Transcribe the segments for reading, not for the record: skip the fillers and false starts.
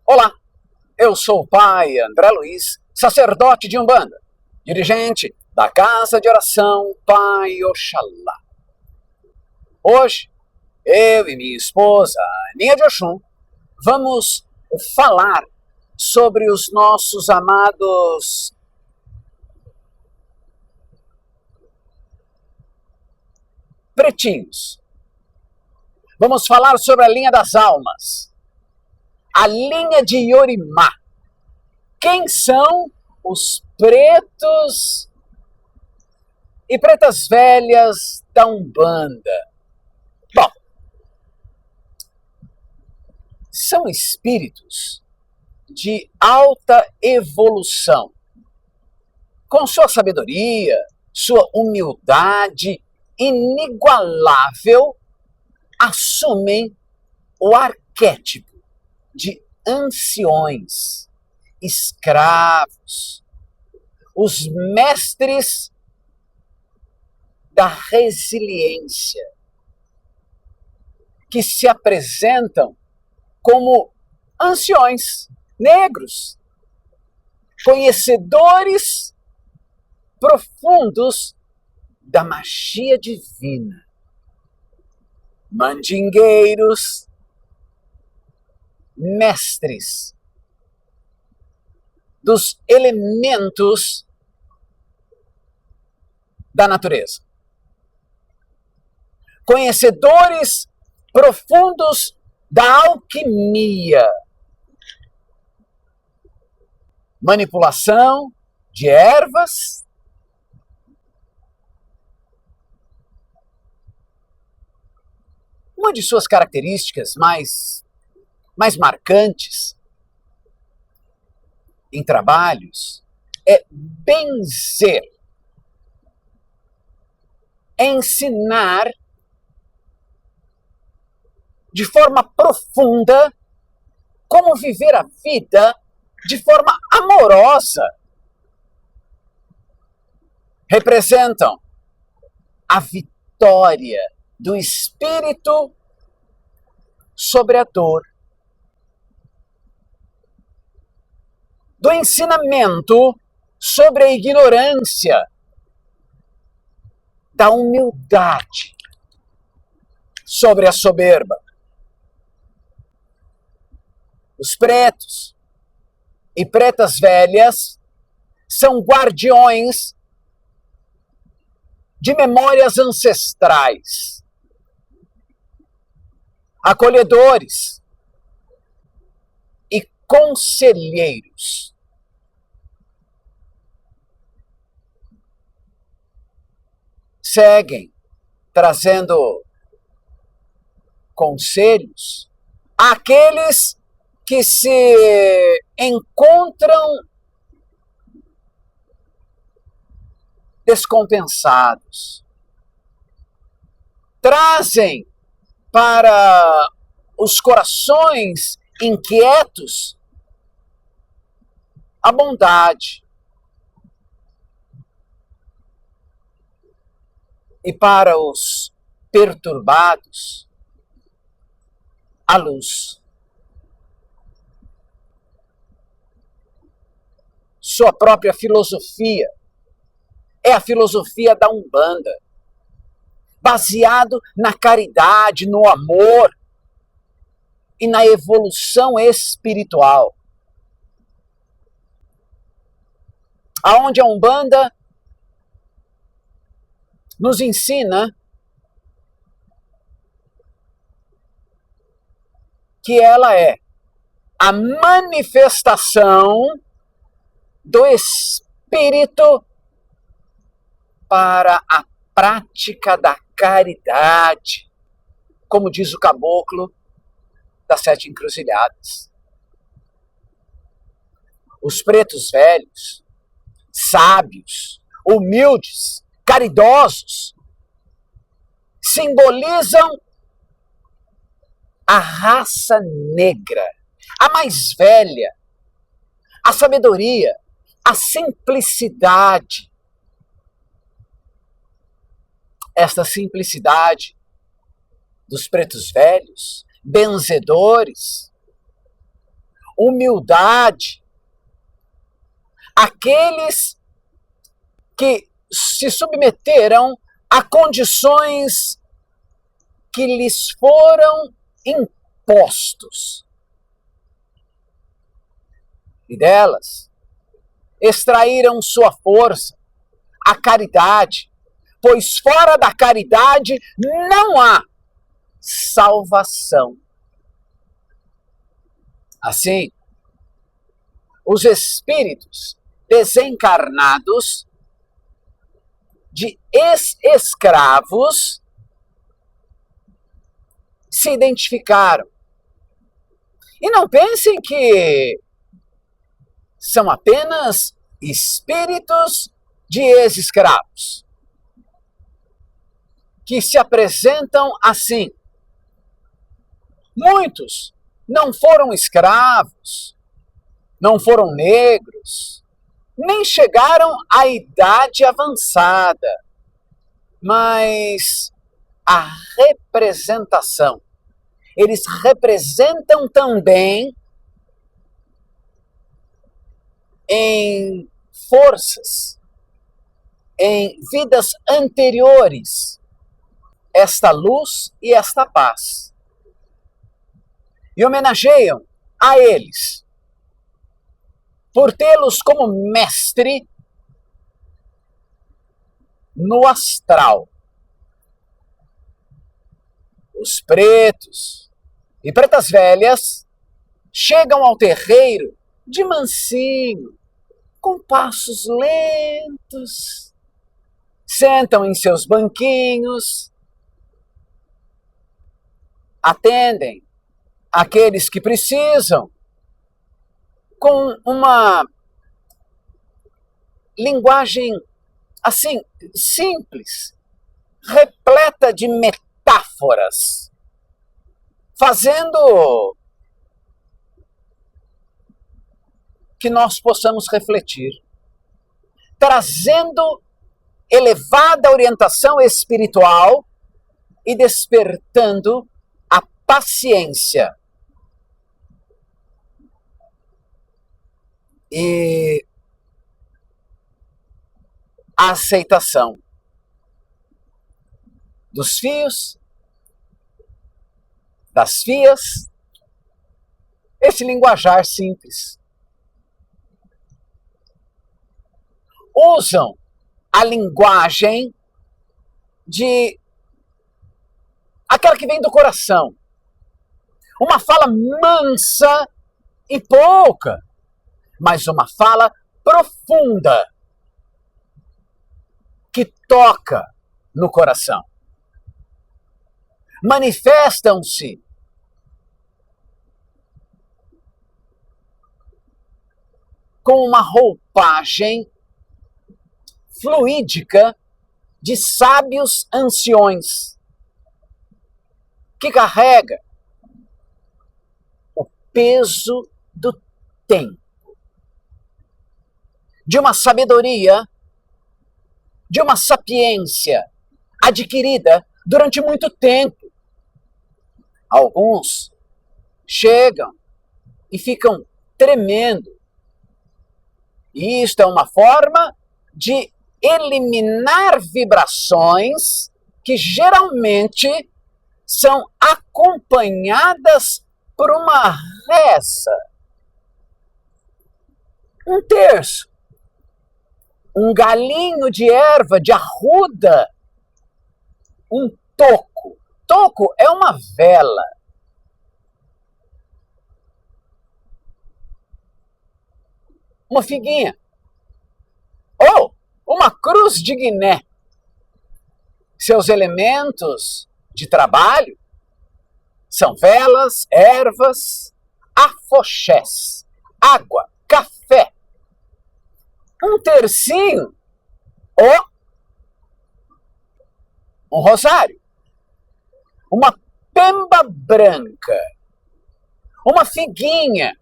Olá, eu sou o Pai André Luiz, sacerdote de Umbanda, dirigente da Casa de Oração Pai Oxalá. Hoje, eu e minha esposa, Aninha de Oxum, vamos falar sobre os nossos amados pretinhos. Vamos falar sobre a linha das almas, a linha de Yorimá. Quem são os pretos e pretas velhas da Umbanda? Bom, são espíritos de alta evolução, com sua sabedoria, sua humildade inigualável, assumem o arquétipo de anciões, escravos, os mestres da resiliência, que se apresentam como anciões negros, conhecedores profundos da magia divina, mandingueiros, mestres dos elementos da natureza, conhecedores profundos da alquimia, manipulação de ervas, uma de suas características mais marcantes em trabalhos é benzer, ensinar de forma profunda como viver a vida de forma amorosa. Representam a vitória do espírito sobre a dor, do ensinamento sobre a ignorância, da humildade sobre a soberba. Os pretos e pretas velhas são guardiões de memórias ancestrais, acolhedores e conselheiros. Seguem trazendo conselhos àqueles que se encontram descompensados. Trazem para os corações inquietos a bondade. E para os perturbados, a luz. Sua própria filosofia é a filosofia da Umbanda, baseado na caridade, no amor e na evolução espiritual. Aonde a Umbanda nos ensina que ela é a manifestação do Espírito para a prática da caridade, como diz o caboclo das 7 encruzilhadas. Os pretos velhos, sábios, humildes, caridosos, simbolizam a raça negra, a mais velha, a sabedoria, a simplicidade. Esta simplicidade dos pretos velhos, benzedores, humildade. Aqueles que se submeteram a condições que lhes foram impostos. E delas extraíram sua força, a caridade, pois fora da caridade não há salvação. Assim, os espíritos desencarnados de ex-escravos se identificaram. E não pensem que são apenas espíritos de ex-escravos que se apresentam assim. Muitos não foram escravos, não foram negros, nem chegaram à idade avançada, mas a representação. Eles representam também em forças, em vidas anteriores, esta luz e esta paz. E homenageiam a eles por tê-los como mestre no astral. Os pretos e pretas velhas chegam ao terreiro de mansinho, com passos lentos, sentam em seus banquinhos, atendem aqueles que precisam, com uma linguagem assim, simples, repleta de metáforas, fazendo que nós possamos refletir, trazendo elevada orientação espiritual e despertando a paciência e a aceitação dos fios, das fias, esse linguajar simples. Usam a linguagem de aquela que vem do coração. Uma fala mansa e pouca, mas uma fala profunda, que toca no coração. Manifestam-se com uma roupagem fluídica de sábios anciões, que carrega o peso do tempo, de uma sabedoria, de uma sapiência adquirida durante muito tempo. Alguns chegam e ficam tremendo. E isto é uma forma de eliminar vibrações que geralmente são acompanhadas por uma reza. Um terço, um galinho de erva, de arruda, um toco. Toco é uma vela. Uma figuinha. Ou uma cruz de Guiné. Seus elementos de trabalho são velas, ervas, afoxés, água, café. Um tercinho ou um rosário. Uma pemba branca. Uma figuinha.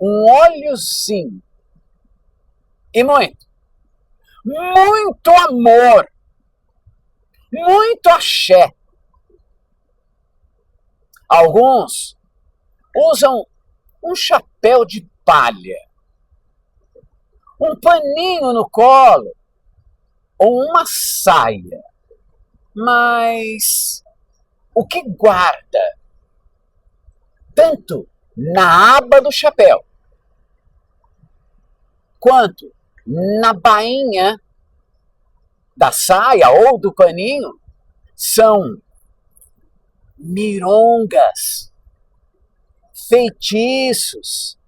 Um óleozinho. E muito amor, muito axé. Alguns usam um chapéu de palha, um paninho no colo ou uma saia. Mas o que guarda tanto na aba do chapéu quanto na bainha da saia ou do paninho são mirongas, feitiços,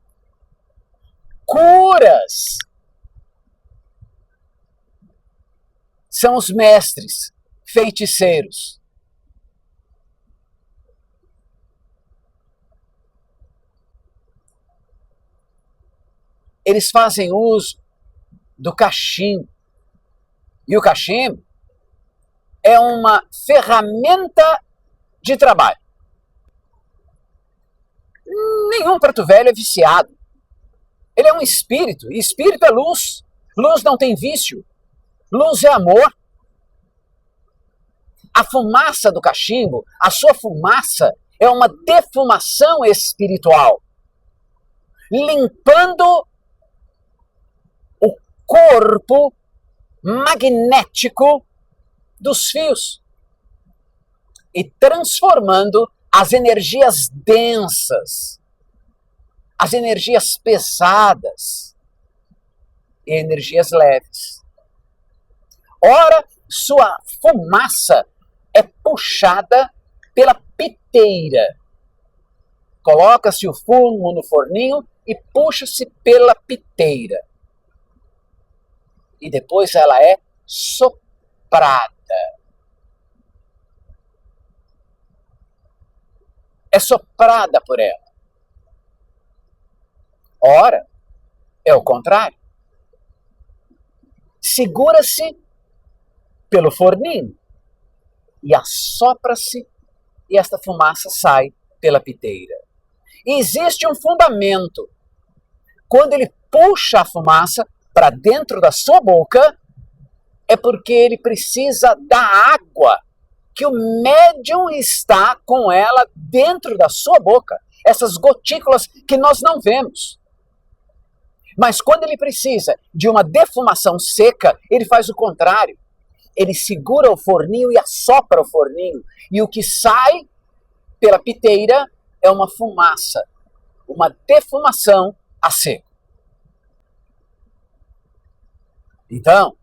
curas. São os mestres feiticeiros. Eles fazem uso do cachimbo. E o cachimbo é uma ferramenta de trabalho. Nenhum preto velho é viciado. Ele é um espírito, e espírito é luz. Luz não tem vício. Luz é amor. A fumaça do cachimbo, a sua fumaça, é uma defumação espiritual, limpando o corpo magnético dos fios e transformando as energias densas, as energias pesadas em energias leves. Ora, sua fumaça é puxada pela piteira. Coloca-se o fumo no forninho e puxa-se pela piteira. E depois ela é soprada. É soprada por ela. Ora, é o contrário. Segura-se pelo forninho e assopra-se e esta fumaça sai pela piteira. E existe um fundamento. Quando ele puxa a fumaça para dentro da sua boca, é porque ele precisa da água que o médium está com ela dentro da sua boca. Essas gotículas que nós não vemos. Mas quando ele precisa de uma defumação seca, ele faz o contrário. Ele segura o forninho e assopra o forninho. E o que sai pela piteira é uma fumaça, uma defumação a seco. Então,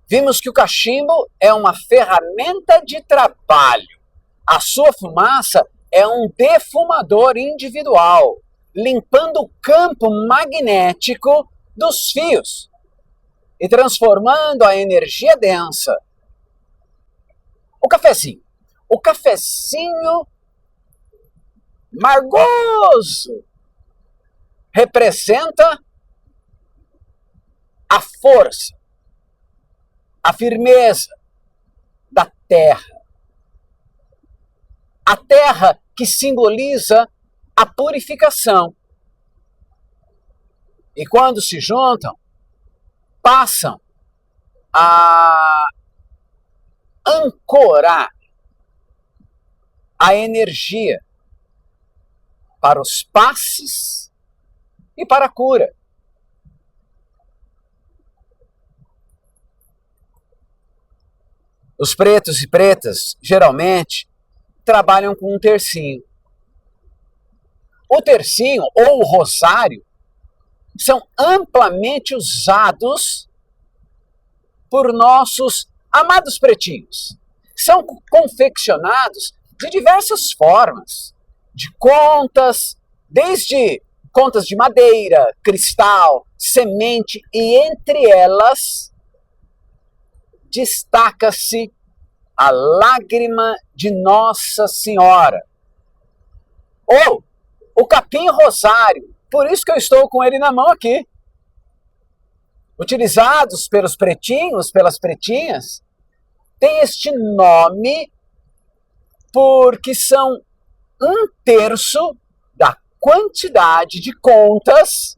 vimos que o cachimbo é uma ferramenta de trabalho. A sua fumaça é um defumador individual, limpando o campo magnético dos fios e transformando a energia densa. O cafezinho. O cafezinho margoso representa a força, a firmeza da terra. A terra que simboliza a purificação. E quando se juntam, passam a ancorar a energia para os passes e para a cura. Os pretos e pretas, geralmente, trabalham com um tercinho. O tercinho ou o rosário são amplamente usados por nossos amados pretinhos. São confeccionados de diversas formas, de contas, desde contas de madeira, cristal, semente, e entre elas destaca-se a lágrima de Nossa Senhora. Ou o capim rosário, por isso que eu estou com ele na mão aqui. Utilizados pelos pretinhos, pelas pretinhas, tem este nome porque são 1/3 da quantidade de contas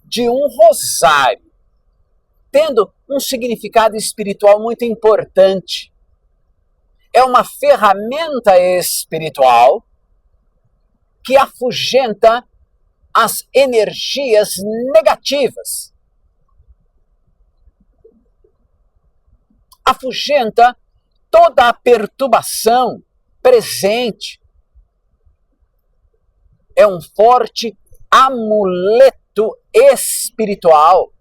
de um rosário, tendo um significado espiritual muito importante. É uma ferramenta espiritual que afugenta as energias negativas. Afugenta toda a perturbação presente. É um forte amuleto espiritual.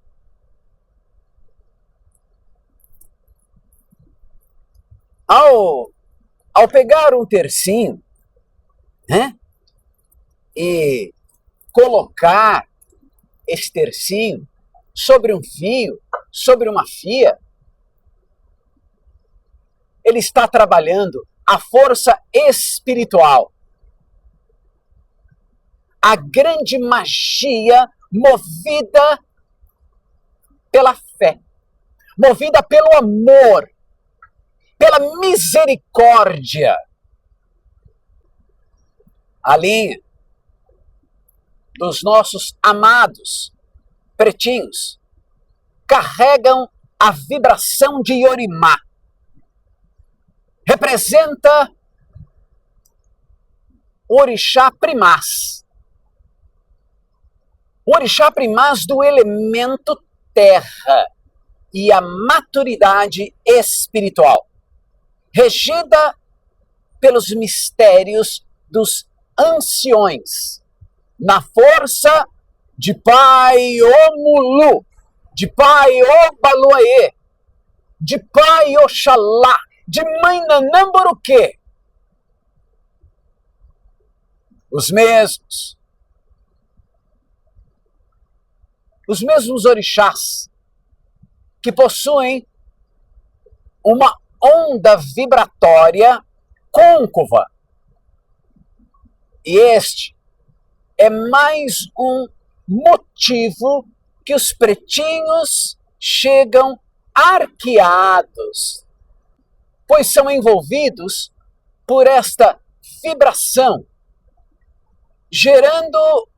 Ao pegar um tercinho, né, e colocar esse tercinho sobre um fio, sobre uma fia, ele está trabalhando a força espiritual. A grande magia movida pela fé, movida pelo amor, pela misericórdia. A linha dos nossos amados pretinhos carregam a vibração de Yorimá. Representa o orixá primaz. O orixá primaz do elemento terra e a maturidade espiritual, regida pelos mistérios dos anciões, na força de Pai Omulu, de Pai Obaluaê, de Pai Oxalá, de Mãe Nanamboruquê. Os mesmos orixás que possuem uma onda vibratória côncava. E este é mais um motivo que os pretinhos chegam arqueados, pois são envolvidos por esta vibração, gerando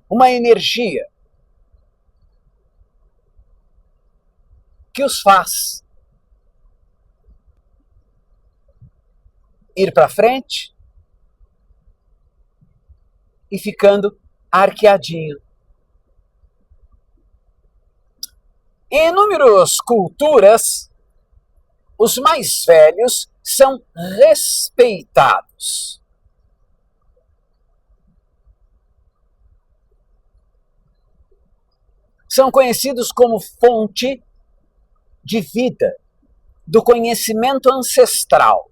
uma energia que os faz ir para frente e ficando arqueadinho. Em inúmeras culturas, os mais velhos são respeitados. São conhecidos como fonte de vida, do conhecimento ancestral.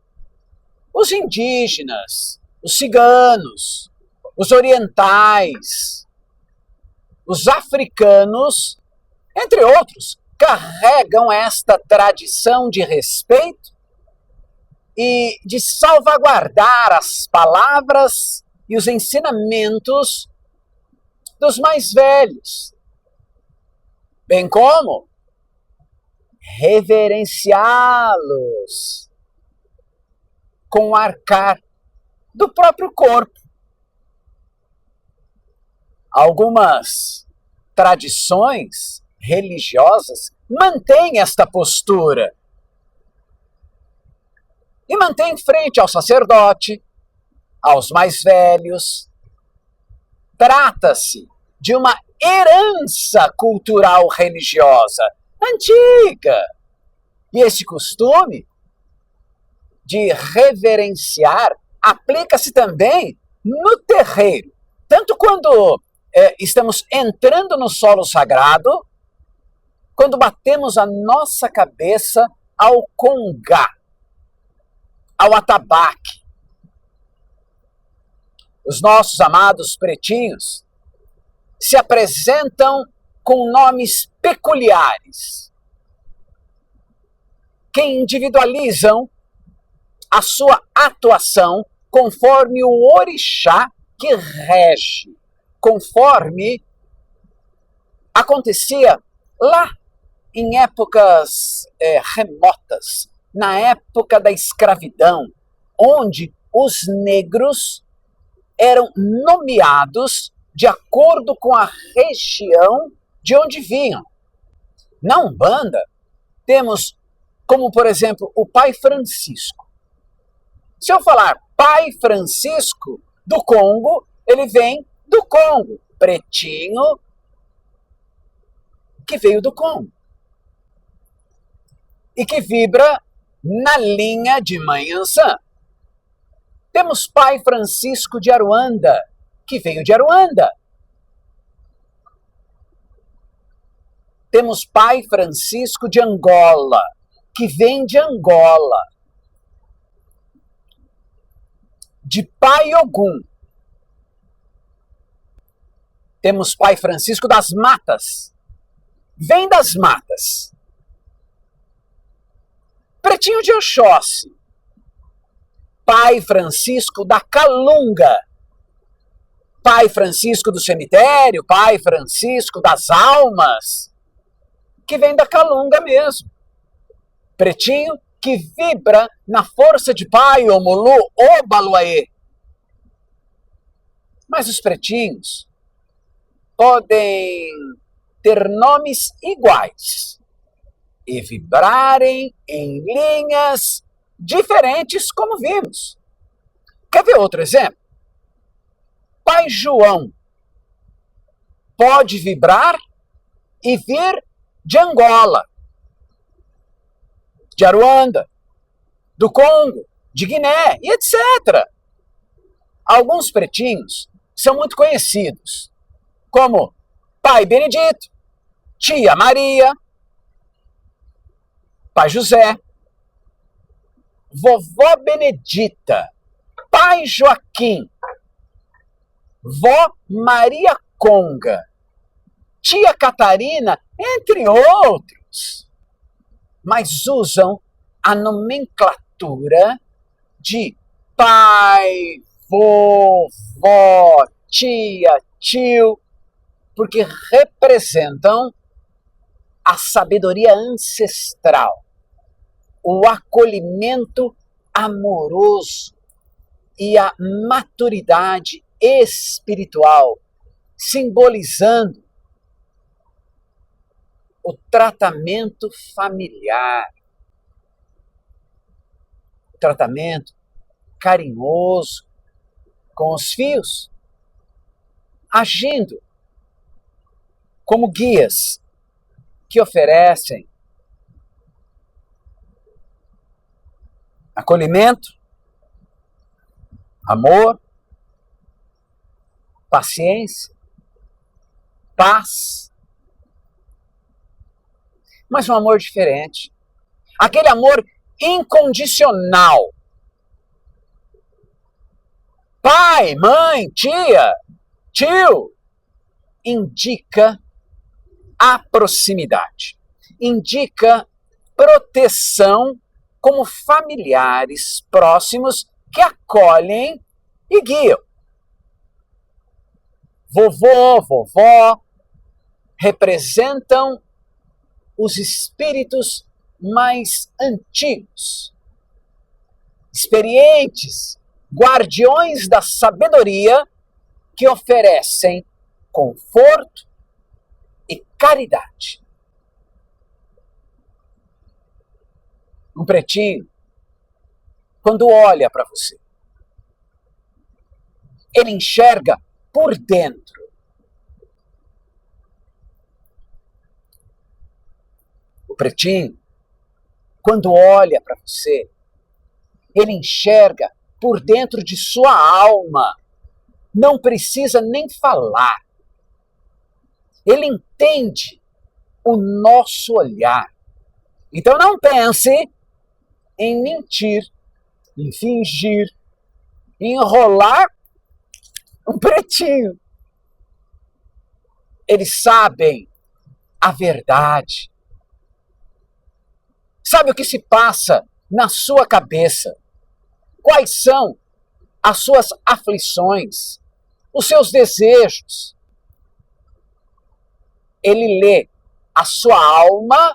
Os indígenas, os ciganos, os orientais, os africanos, entre outros, carregam esta tradição de respeito e de salvaguardar as palavras e os ensinamentos dos mais velhos, bem como reverenciá-los com o arcar do próprio corpo. Algumas tradições religiosas mantêm esta postura e mantêm frente ao sacerdote, aos mais velhos. Trata-se de uma herança cultural religiosa antiga. E esse costume de reverenciar aplica-se também no terreiro. Tanto quando estamos entrando no solo sagrado, quando batemos a nossa cabeça ao congá, ao atabaque. Os nossos amados pretinhos se apresentam com nomes peculiares, que individualizam a sua atuação conforme o orixá que rege, conforme acontecia lá em épocas remotas, na época da escravidão, onde os negros eram nomeados de acordo com a região de onde vinham. Na Umbanda, temos como, por exemplo, o Pai Francisco. Se eu falar Pai Francisco do Congo, ele vem do Congo, pretinho, que veio do Congo. E que vibra na linha de Mãe Ansã. Temos Pai Francisco de Aruanda, que veio de Aruanda. Temos Pai Francisco de Angola, que vem de Angola. De Pai Ogum. Temos Pai Francisco das Matas. Vem das matas. Pretinho de Oxóssi. Pai Francisco da Calunga. Pai Francisco do Cemitério, Pai Francisco das Almas, que vem da Calunga mesmo. Pretinho que vibra na força de Pai Omulu Obaluaê. Mas os pretinhos podem ter nomes iguais e vibrarem em linhas diferentes, como vimos. Quer ver outro exemplo? Pai João pode vibrar e vir de Angola, de Aruanda, do Congo, de Guiné e etc. Alguns pretinhos são muito conhecidos, como Pai Benedito, Tia Maria, Pai José, Vovó Benedita, Pai Joaquim, Vó Maria Conga, Tia Catarina, entre outros. Mas usam a nomenclatura de pai, vovó, tia, tio, porque representam a sabedoria ancestral, o acolhimento amoroso e a maturidade espiritual, simbolizando o tratamento familiar, o tratamento carinhoso com os filhos, agindo como guias que oferecem acolhimento, amor, paciência, paz, mas um amor diferente. Aquele amor incondicional. Pai, mãe, tia, tio, indica a proximidade, indica proteção como familiares próximos que acolhem e guiam. Vovô, vovó representam os espíritos mais antigos, experientes, guardiões da sabedoria que oferecem conforto e caridade. Um pretinho, quando olha para você, ele enxerga por dentro. O pretinho, quando olha para você, ele enxerga por dentro de sua alma. Não precisa nem falar. Ele entende o nosso olhar. Então não pense em mentir, em fingir, em enrolar um pretinho. Eles sabem a verdade. Sabe o que se passa na sua cabeça? Quais são as suas aflições, os seus desejos? Ele lê a sua alma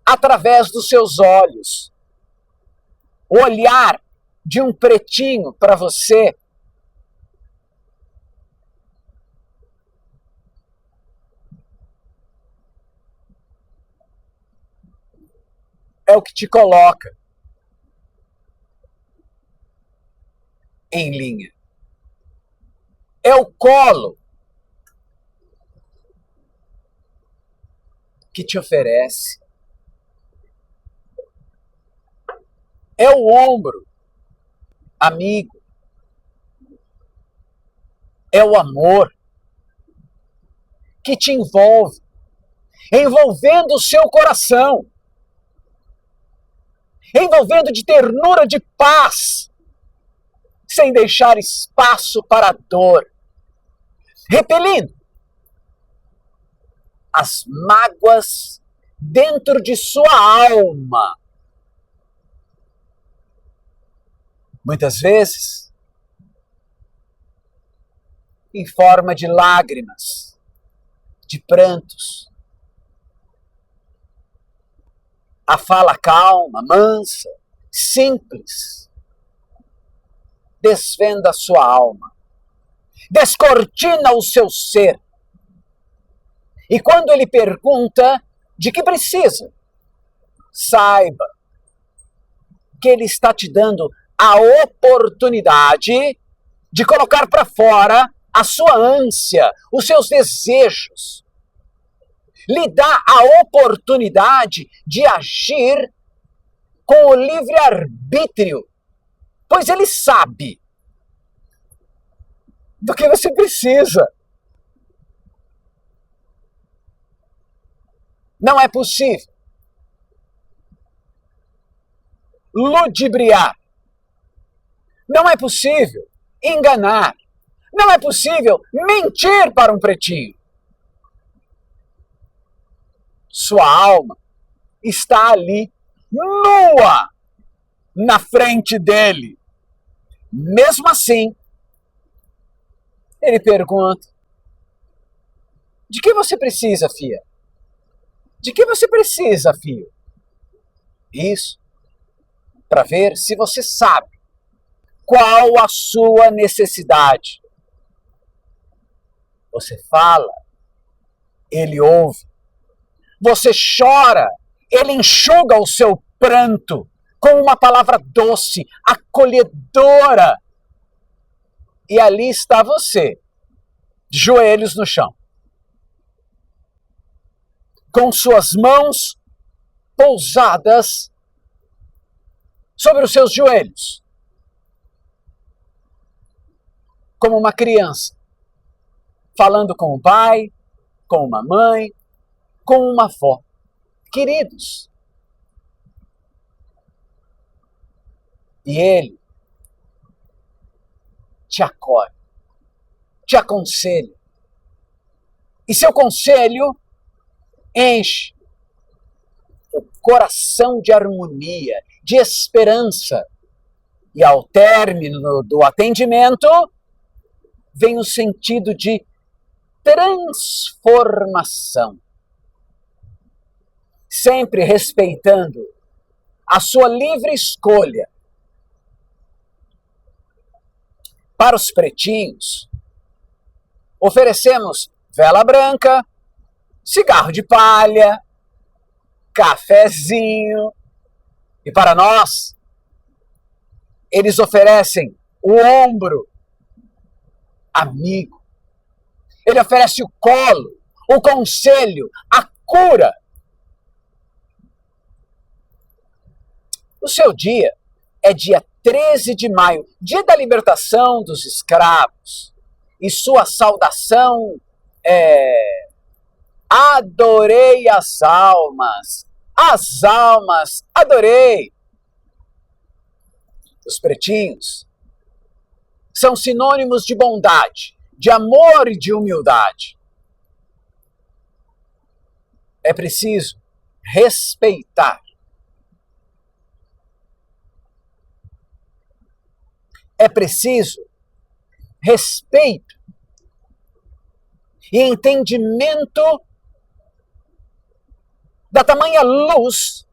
através dos seus olhos. O olhar de um pretinho para você é o que te coloca em linha. É o colo que te oferece. É o ombro, amigo. É o amor que te envolve, envolvendo o seu coração, envolvendo de ternura, de paz, sem deixar espaço para a dor, repelindo as mágoas dentro de sua alma. Muitas vezes, em forma de lágrimas, de prantos. A fala calma, mansa, simples, desvenda a sua alma, descortina o seu ser. E quando ele pergunta de que precisa, saiba que ele está te dando a oportunidade de colocar para fora a sua ânsia, os seus desejos. Lhe dá a oportunidade de agir com o livre-arbítrio, pois ele sabe do que você precisa. Não é possível ludibriar. Não é possível enganar. Não é possível mentir para um pretinho. Sua alma está ali, nua, na frente dele. Mesmo assim, ele pergunta: de que você precisa, filha? De que você precisa, filho? Isso, para ver se você sabe qual a sua necessidade. Você fala, ele ouve. Você chora, ele enxuga o seu pranto com uma palavra doce, acolhedora. E ali está você, de joelhos no chão, com suas mãos pousadas sobre os seus joelhos, como uma criança, falando com o pai, com uma mãe, com uma avó. Queridos, e ele te acolhe, te aconselha. E seu conselho enche o coração de harmonia, de esperança. E ao término do atendimento, vem o sentido de transformação. Sempre respeitando a sua livre escolha. Para os pretinhos, oferecemos vela branca, cigarro de palha, cafezinho. E para nós, eles oferecem o ombro amigo. Ele oferece o colo, o conselho, a cura. O seu dia é dia 13 de maio, dia da libertação dos escravos. E sua saudação é: adorei as almas adorei. Os pretinhos são sinônimos de bondade, de amor e de humildade. É preciso respeitar. É preciso respeito e entendimento da tamanha luz,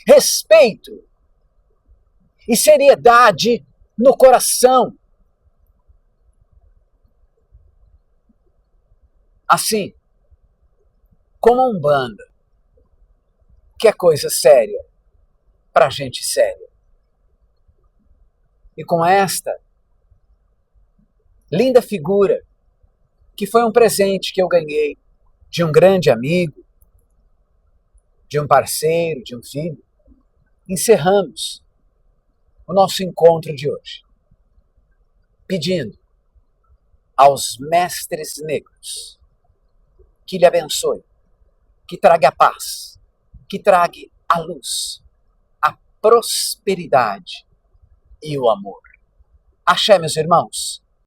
respeito e seriedade no coração. Assim como a Umbanda que é coisa séria para gente séria. E com esta linda figura, que foi um presente que eu ganhei de um grande amigo, de um parceiro, de um filho, encerramos o nosso encontro de hoje, pedindo aos mestres negros que lhe abençoe, que traga a paz, que traga a luz, a prosperidade e o amor. Axé, meus irmãos.